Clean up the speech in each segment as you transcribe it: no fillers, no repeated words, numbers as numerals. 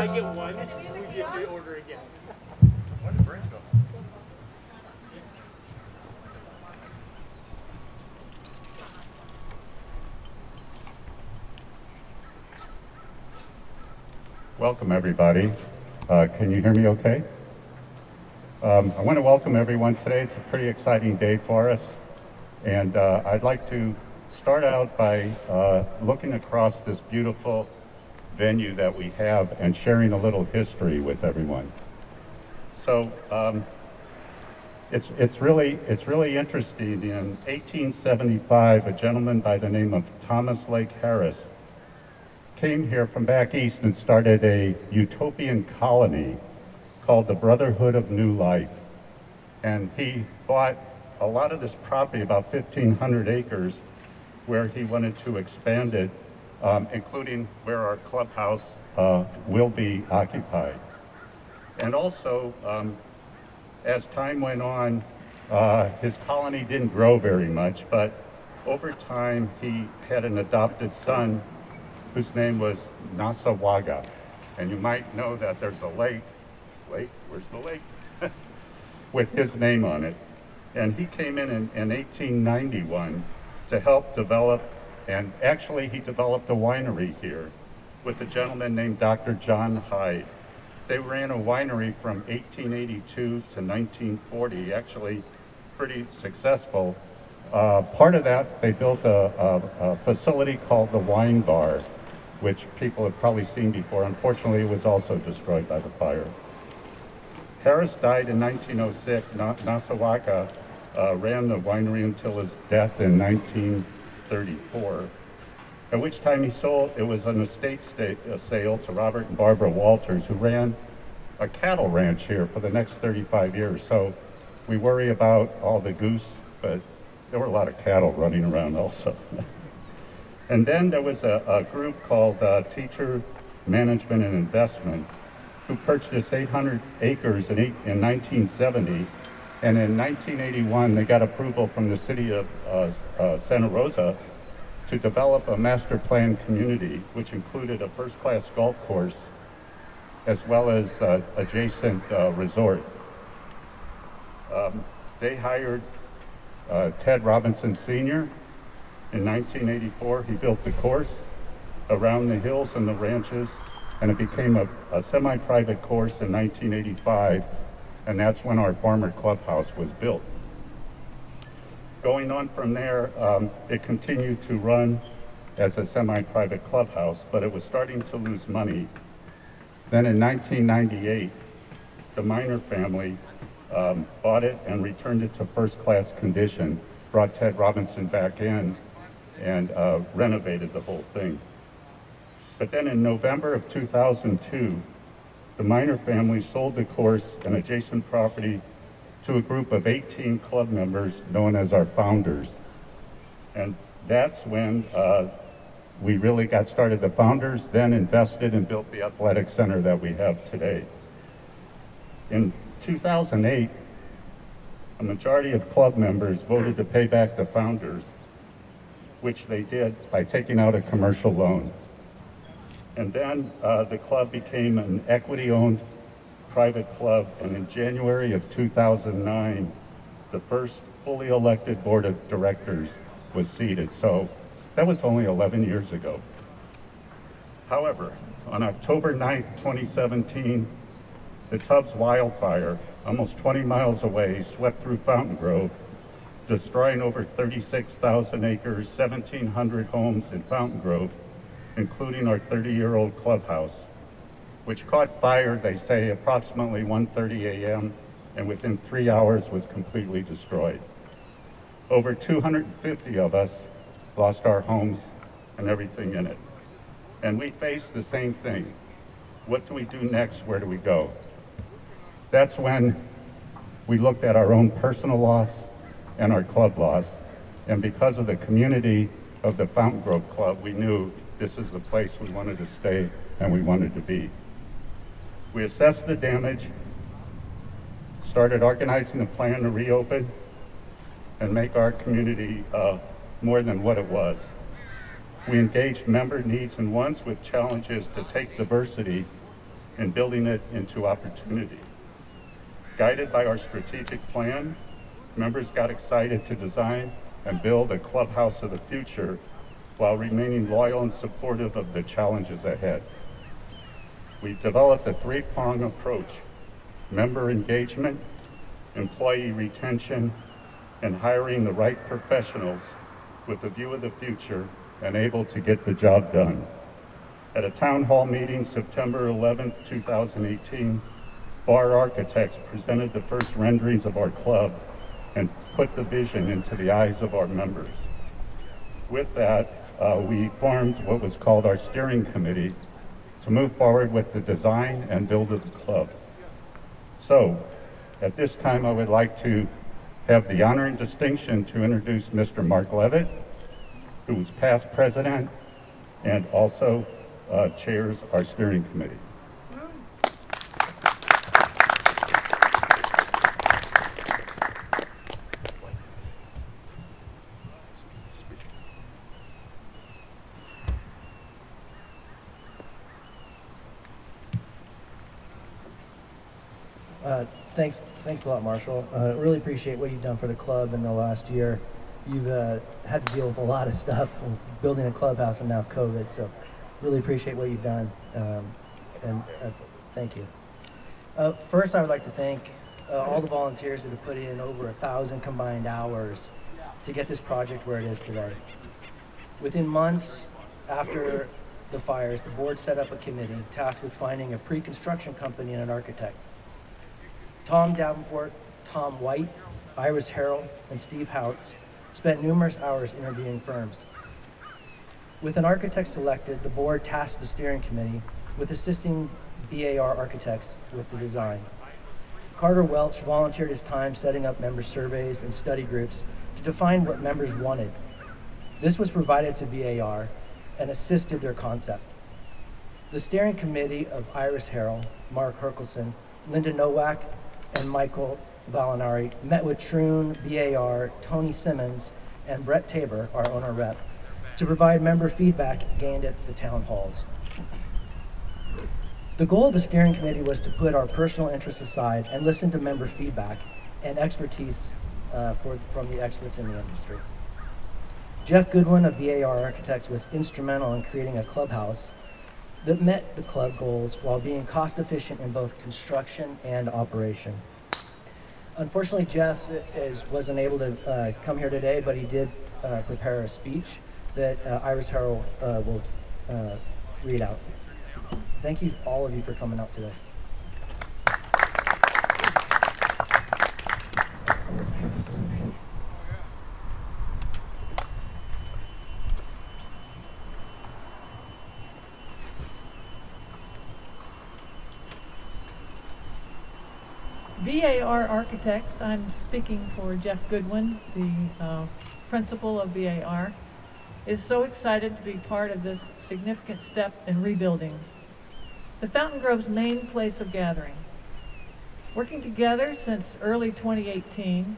I get one, we get to order again. Where did Brent go? Welcome, everybody. Can you hear me okay? I want to welcome everyone today. It's a pretty exciting day for us. And I'd like to start out by looking across this beautiful venue that we have and sharing a little history with everyone. So it's really interesting. In 1875, a gentleman by the name of Thomas Lake Harris came here from back east and started a utopian colony called the Brotherhood of New Life. And he bought a lot of this property, about 1,500 acres, where he wanted to expand it, including where our clubhouse will be occupied. And also, as time went on, his colony didn't grow very much, but over time he had an adopted son whose name was Nasawaga. And you might know that there's a lake, where's the lake? with his name on it. And he came in 1891 to help develop, and actually he developed a winery here with a gentleman named Dr. John Hyde. They ran a winery from 1882 to 1940, actually pretty successful. Part of that, they built a facility called the Wine Bar, which people have probably seen before. Unfortunately, it was also destroyed by the fire. Harris died in 1906. Nasawaga ran the winery until his death in 1934, at which time he sold, it was an estate sale to Robert and Barbara Walters, who ran a cattle ranch here for the next 35 years. So we worry about all the goose, but there were a lot of cattle running around also. And then there was a group called Teacher Management and Investment, who purchased 800 acres in 1970. And in 1981, they got approval from the city of Santa Rosa to develop a master plan community, which included a first-class golf course, as well as adjacent resort. They hired Ted Robinson Sr. In 1984, he built the course around the hills and the ranches, and it became a semi-private course in 1985, and that's when our former clubhouse was built. Going on from there, it continued to run as a semi-private clubhouse, but it was starting to lose money. Then in 1998, the Miner family bought it and returned it to first-class condition, brought Ted Robinson back in, and renovated the whole thing. But then in November of 2002, the Miner family sold the course and adjacent property to a group of 18 club members known as our founders. And that's when we really got started. The founders then invested and built the athletic center that we have today. In 2008, a majority of club members voted to pay back the founders, which they did by taking out a commercial loan. And then the club became an equity-owned private club, and in January of 2009, the first fully elected board of directors was seated. So that was only 11 years ago. However, on October 9th, 2017, the Tubbs wildfire, almost 20 miles away, swept through Fountain Grove, destroying over 36,000 acres, 1,700 homes in Fountain Grove, including our 30-year-old clubhouse, which caught fire, they say, approximately 1:30 a.m., and within 3 hours was completely destroyed. Over 250 of us lost our homes and everything in it. And we face the same thing. What do we do next? Where do we go? That's when we looked at our own personal loss and our club loss. And because of the community of the Fountain Grove Club, we knew this is the place we wanted to stay and we wanted to be. We assessed the damage, started organizing a plan to reopen and make our community more than what it was. We engaged member needs and wants with challenges to take diversity and building it into opportunity. Guided by our strategic plan, members got excited to design and build a clubhouse of the future while remaining loyal and supportive of the challenges ahead. We developed a three-pronged approach: member engagement, employee retention, and hiring the right professionals with a view of the future and able to get the job done. At a town hall meeting September 11, 2018, Bar Architects presented the first renderings of our club and put the vision into the eyes of our members. With that, we formed what was called our steering committee to move forward with the design and build of the club. So, at this time, I would like to have the honor and distinction to introduce Mr. Mark Levitt, who was past president and also chairs our steering committee. Thanks a lot, Marshall. Really appreciate what you've done for the club in the last year. You've had to deal with a lot of stuff, building a clubhouse and now COVID, so really appreciate what you've done, and thank you. First, I would like to thank all the volunteers that have put in over 1,000 combined hours to get this project where it is today. Within months after the fires, the board set up a committee tasked with finding a pre-construction company and an architect. Tom Davenport, Tom White, Iris Harrell, and Steve Houts spent numerous hours interviewing firms. With an architect selected, the board tasked the steering committee with assisting BAR architects with the design. Carter Welch volunteered his time setting up member surveys and study groups to define what members wanted. This was provided to BAR and assisted their concept. The steering committee of Iris Harrell, Mark Herkelson, Linda Nowak, and Michael Valinari met with Troon, BAR, Tony Simmons, and Brett Tabor, our owner rep, to provide member feedback gained at the town halls. The goal of the steering committee was to put our personal interests aside and listen to member feedback and expertise from the experts in the industry. Jeff Goodwin of BAR Architects was instrumental in creating a clubhouse that met the club goals while being cost efficient in both construction and operation. Unfortunately, Jeff wasn't able to come here today, but he did prepare a speech that Iris Harrell will read out. Thank you, all of you, for coming out today. BAR Architects, I'm speaking for Jeff Goodwin, the principal of BAR, is so excited to be part of this significant step in rebuilding the Fountain Grove's main place of gathering. Working together since early 2018,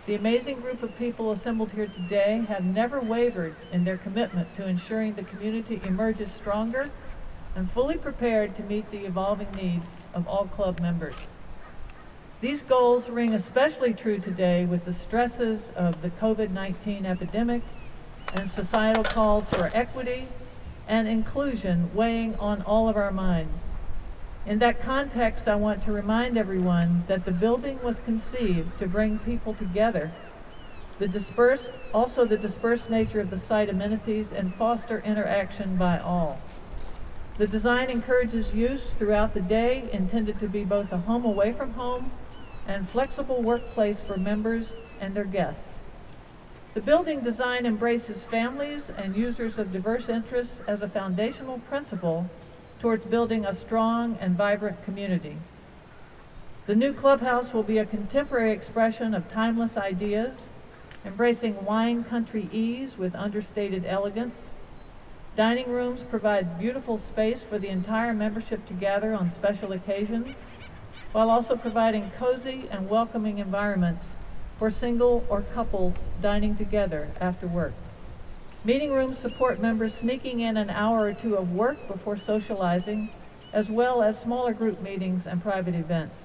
the amazing group of people assembled here today have never wavered in their commitment to ensuring the community emerges stronger and fully prepared to meet the evolving needs of all club members. These goals ring especially true today with the stresses of the COVID-19 epidemic and societal calls for equity and inclusion weighing on all of our minds. In that context, I want to remind everyone that the building was conceived to bring people together, also the dispersed nature of the site amenities, and foster interaction by all. The design encourages use throughout the day, intended to be both a home away from home and flexible workplace for members and their guests. The building design embraces families and users of diverse interests as a foundational principle towards building a strong and vibrant community. The new clubhouse will be a contemporary expression of timeless ideas, embracing wine country ease with understated elegance. Dining rooms provide beautiful space for the entire membership to gather on special occasions, while also providing cozy and welcoming environments for single or couples dining together after work. Meeting rooms support members sneaking in an hour or two of work before socializing as well as smaller group meetings and private events.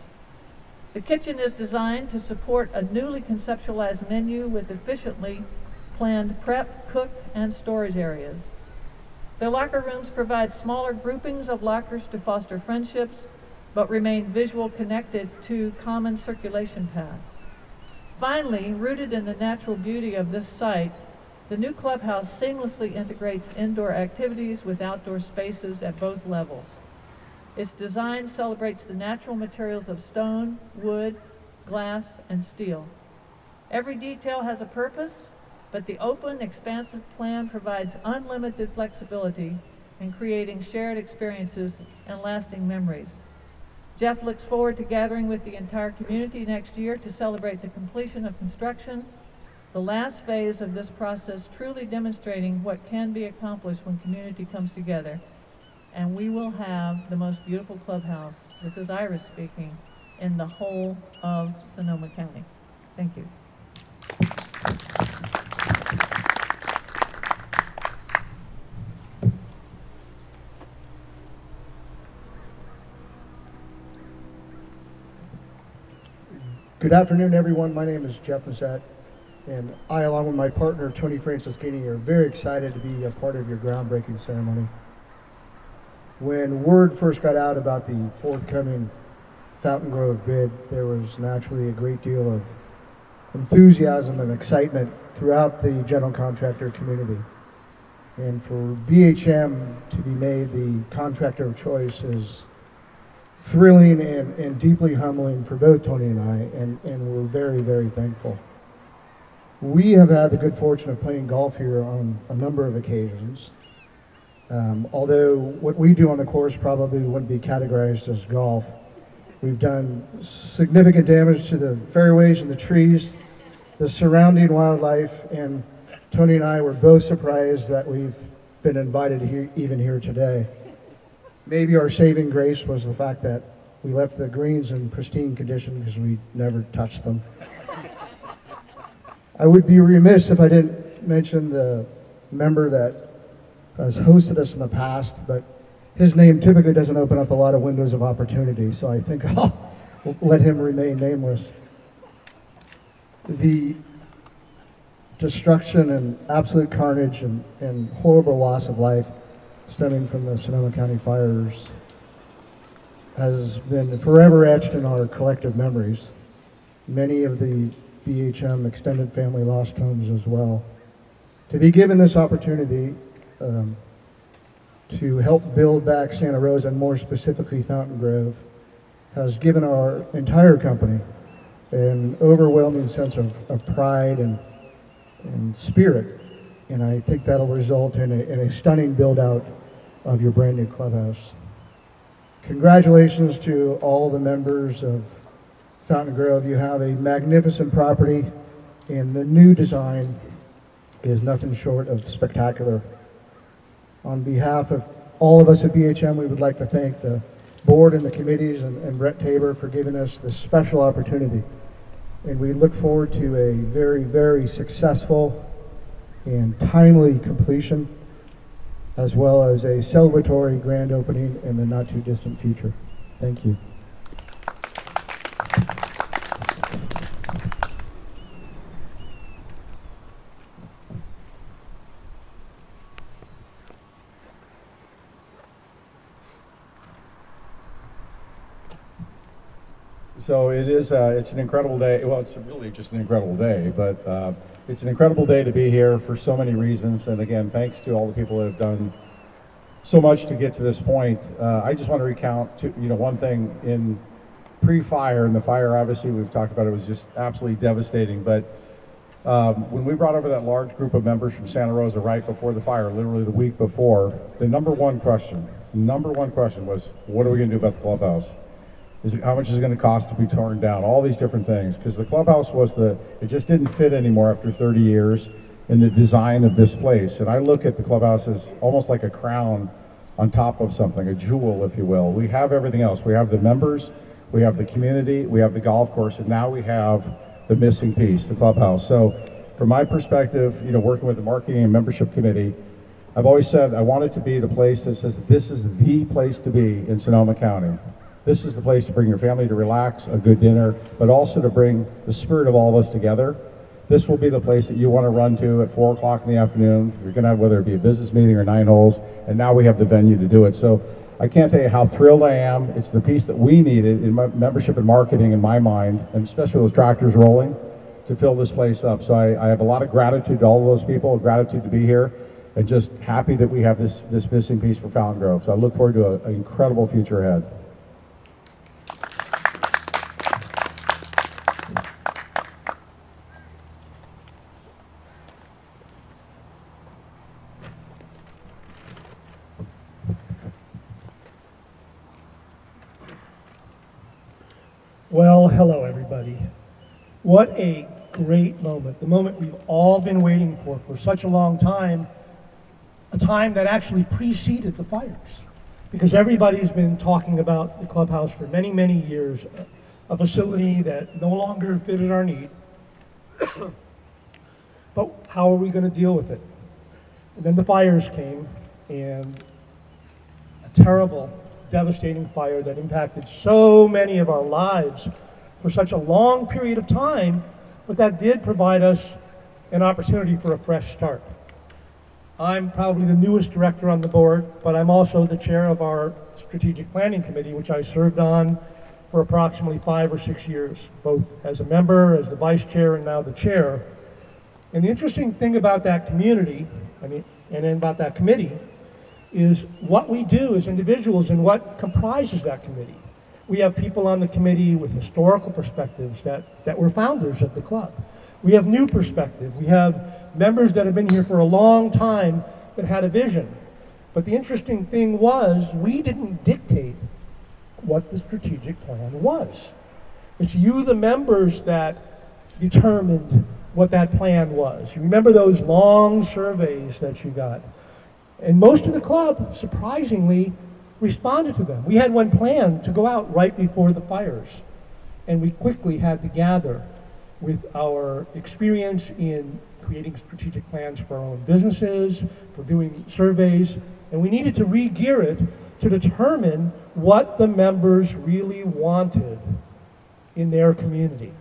The kitchen is designed to support a newly conceptualized menu with efficiently planned prep, cook, and storage areas. The locker rooms provide smaller groupings of lockers to foster friendships, but remain visual connected to common circulation paths. Finally, rooted in the natural beauty of this site, the new clubhouse seamlessly integrates indoor activities with outdoor spaces at both levels. Its design celebrates the natural materials of stone, wood, glass, and steel. Every detail has a purpose, but the open, expansive plan provides unlimited flexibility in creating shared experiences and lasting memories. Jeff looks forward to gathering with the entire community next year to celebrate the completion of construction, the last phase of this process truly demonstrating what can be accomplished when community comes together. And we will have the most beautiful clubhouse, this is Iris speaking, in the whole of Sonoma County. Thank you. Good afternoon, everyone. My name is Jeff Massett, and I, along with my partner, Tony Franciscini, are very excited to be a part of your groundbreaking ceremony. When word first got out about the forthcoming Fountain Grove bid, there was naturally a great deal of enthusiasm and excitement throughout the general contractor community. And for BHM to be made the contractor of choice is thrilling and deeply humbling for both Tony and I, and we're very, very thankful. We have had the good fortune of playing golf here on a number of occasions. Although what we do on the course probably wouldn't be categorized as golf. We've done significant damage to the fairways and the trees, the surrounding wildlife, and Tony and I were both surprised that we've been invited here, even here today. Maybe our saving grace was the fact that we left the greens in pristine condition because we never touched them. I would be remiss if I didn't mention the member that has hosted us in the past, but his name typically doesn't open up a lot of windows of opportunity, so I think I'll let him remain nameless. The destruction and absolute carnage and horrible loss of life stemming from the Sonoma County fires has been forever etched in our collective memories. Many of the BHM extended family lost homes as well. To be given this opportunity to help build back Santa Rosa, and more specifically Fountain Grove, has given our entire company an overwhelming sense of pride and spirit. And I think that'll result in a stunning build-out of your brand new clubhouse. Congratulations to all the members of Fountain Grove. You have a magnificent property, and the new design is nothing short of spectacular. On behalf of all of us at BHM, we would like to thank the board and the committees and Brett Tabor for giving us this special opportunity. And we look forward to a very, very successful and timely completion, as well as a celebratory grand opening in the not too distant future. Thank you. So it is, it's an incredible day. Well, it's really just an incredible day, but it's an incredible day to be here for so many reasons. And again, thanks to all the people that have done so much to get to this point. I just want to recount, one thing in pre-fire, and the fire, obviously, we've talked about it, was just absolutely devastating. But when we brought over that large group of members from Santa Rosa right before the fire, literally the week before, the number one question was, what are we going to do about the clubhouse? How much is it going to cost to be torn down? All these different things, because the clubhouse it just didn't fit anymore after 30 years in the design of this place. And I look at the clubhouse as almost like a crown on top of something, a jewel, if you will. We have everything else. We have the members, we have the community, we have the golf course, and now we have the missing piece, the clubhouse. So from my perspective, working with the marketing and membership committee, I've always said I want it to be the place that says this is the place to be in Sonoma County. This is the place to bring your family to relax, a good dinner, but also to bring the spirit of all of us together. This will be the place that you want to run to at 4 o'clock in the afternoon. You're going to have, whether it be a business meeting or 9 holes, and now we have the venue to do it. So I can't tell you how thrilled I am. It's the piece that we needed in membership and marketing in my mind, and especially those tractors rolling, to fill this place up. So I have a lot of gratitude to all of those people, gratitude to be here, and just happy that we have this missing piece for Fountain Grove. So I look forward to an incredible future ahead. Well, hello everybody. What a great moment. The moment we've all been waiting for such a long time, a time that actually preceded the fires. Because everybody's been talking about the clubhouse for many, many years, a facility that no longer fitted our need. But how are we going to deal with it? And then the fires came, and a terrible, devastating fire that impacted so many of our lives for such a long period of time, but that did provide us an opportunity for a fresh start. I'm probably the newest director on the board, but I'm also the chair of our strategic planning committee, which I served on for approximately 5 or 6 years, both as a member, as the vice chair, and now the chair. And the interesting thing about that community, and then about that committee, is what we do as individuals and what comprises that committee. We have people on the committee with historical perspectives that were founders of the club. We have new perspective. We have members that have been here for a long time that had a vision. But the interesting thing was, we didn't dictate what the strategic plan was. It's you, the members, that determined what that plan was. You remember those long surveys that you got? And most of the club, surprisingly, responded to them. We had one planned to go out right before the fires, and we quickly had to gather with our experience in creating strategic plans for our own businesses, for doing surveys, and we needed to re-gear it to determine what the members really wanted in their community.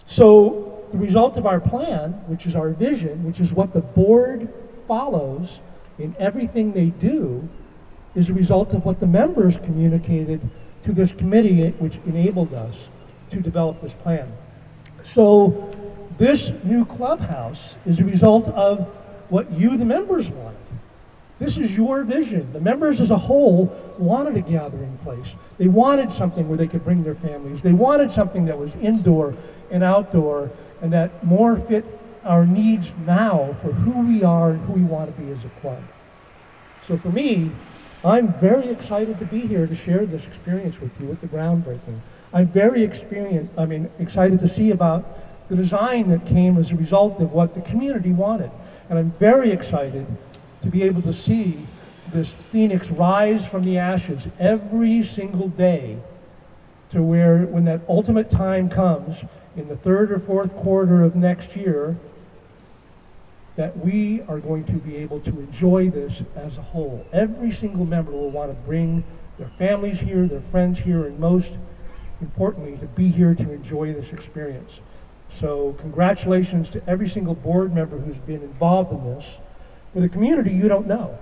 So the result of our plan, which is our vision, which is what the board follows in everything they do, is a result of what the members communicated to this committee, which enabled us to develop this plan. So this new clubhouse is a result of what you, the members, wanted. This is your vision. The members as a whole wanted a gathering place. They wanted something where they could bring their families. They wanted something that was indoor and outdoor and that more fit our needs now for who we are and who we want to be as a club. So for me, I'm very excited to be here to share this experience with you at the groundbreaking. I'm very excited to see about the design that came as a result of what the community wanted. And I'm very excited to be able to see this phoenix rise from the ashes every single day to where, when that ultimate time comes in the 3rd or 4th quarter of next year, that we are going to be able to enjoy this as a whole. Every single member will want to bring their families here, their friends here, and most importantly, to be here to enjoy this experience. So congratulations to every single board member who's been involved in this. For the community, you don't know.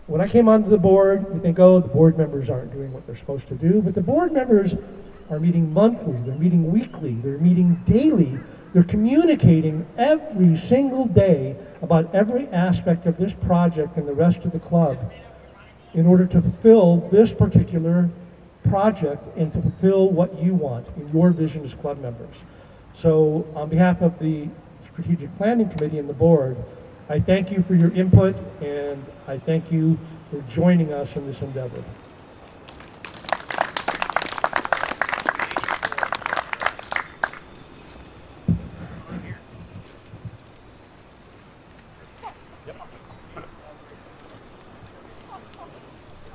When I came onto the board, you think, oh, the board members aren't doing what they're supposed to do, but the board members are meeting monthly, they're meeting weekly, they're meeting daily. They're communicating every single day about every aspect of this project and the rest of the club in order to fulfill this particular project and to fulfill what you want in your vision as club members. So on behalf of the Strategic Planning Committee and the board, I thank you for your input, and I thank you for joining us in this endeavor.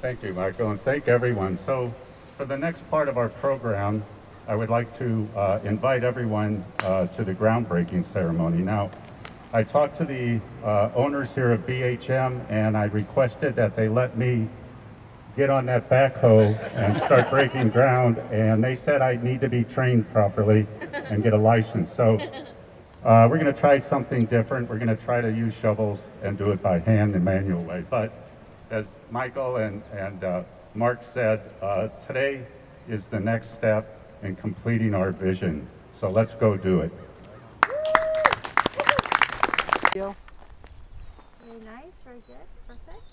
Thank you, Michael, and thank everyone. So for the next part of our program, I would like to invite everyone to the groundbreaking ceremony. Now, I talked to the owners here of BHM, and I requested that they let me get on that backhoe and start breaking ground, and they said I need to be trained properly and get a license. So we're going to try something different. We're going to try to use shovels and do it by hand in manual way. But as Michael and Mark said, today is the next step in completing our vision. So let's go do it. Very nice, very good, perfect.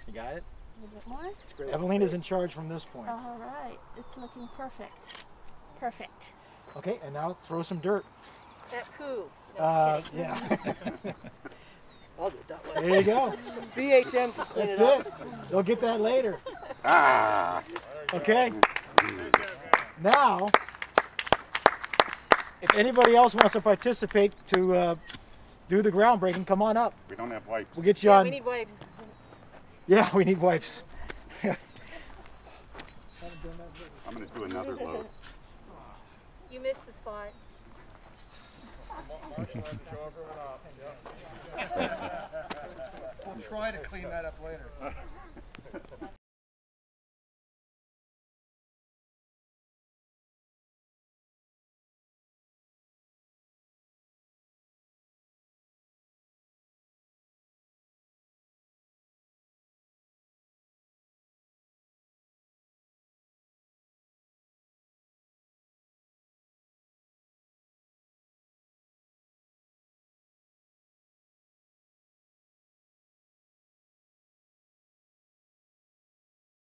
You got it? A little bit more. It's great. Evelina's in charge from this point. All right, it's looking perfect. Perfect. Okay, and now throw some dirt. That poo. No, Yeah. I'll do it that way. There you go. BHM can clean That's it up. it. They'll get that later. Ah! Okay. Now, if anybody else wants to participate to do the groundbreaking, come on up. We don't have wipes. We'll get you Yeah, on. we need wipes. Yeah, we need wipes. I'm going to do another load. You missed the spot. I'll try to clean that up later.